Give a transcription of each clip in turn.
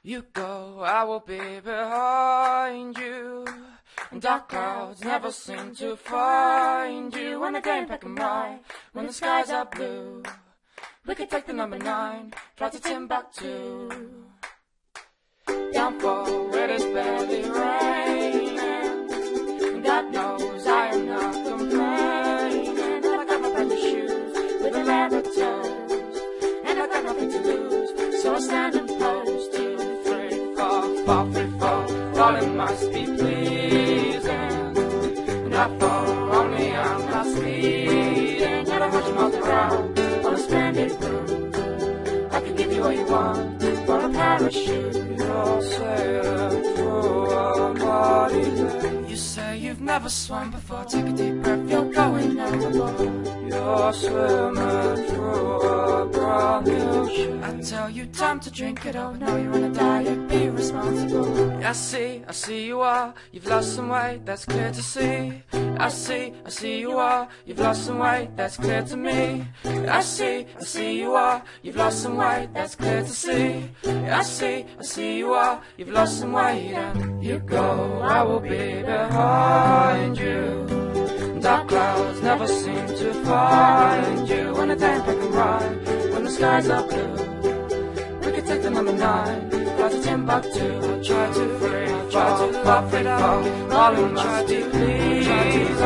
you go, I will be behind you. And dark clouds never seem to find you. When the day ain't black and white, when the skies are blue, we could take the number 9, fly to Timbuktu. Down for where there's barely raining, and God knows I am not complaining. And I got my brand new shoes with the leather toes, and I got nothing to lose, so I stand and pose. 2, 3, 4, 4, 3, 4. Falling must be pleasing, not for only I'm not speeding. Yet I heard you mouth around on a splendid cruise. I can give you all you want for a parachute. You're sailing through a muddy lake. You say you've never swum before. Take a deep breath, you're going overboard. You're swimming through a brand new ship. I tell you time to drink it. Oh no, you're on a diet, be responsible. I see you are. You've lost some weight, that's clear to see. I see you are. You've lost some weight, that's clear to me. I see you are. You've lost some weight, that's clear to see. I see you are. You've lost some weight, and you go, I will be behind you. Dark clouds never seem to find you. When the day ain't black and white, when the skies are blue, we could take the number 9, fly to Timbuktu. I'll try to free, fall, falling must be pleasing.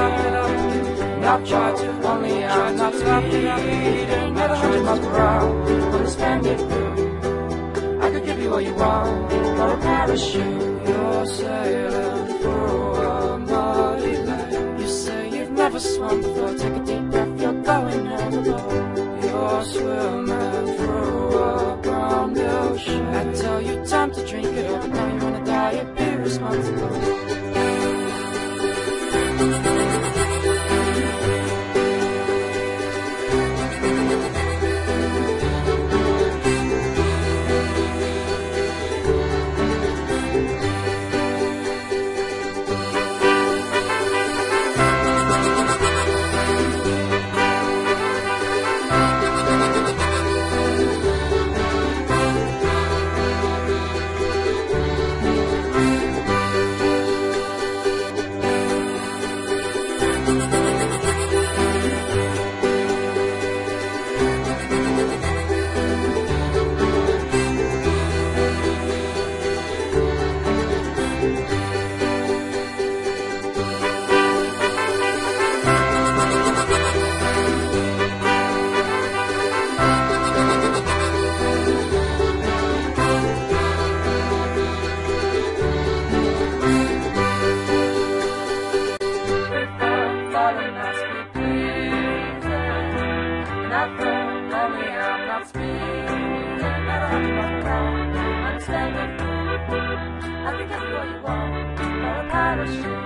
Not try to, only I'm not speeding. Never heard you mouth around on a splendid blue. I could give you all you want for a parachute. You're sailing through a muddy lake. You say you've never swum before. Take a deep breath, you're going overboard. You're swimming through a brand new ship. I tell you time to drink it up. Now you're on a diet, be responsible. I think that's what you want, for a parachute.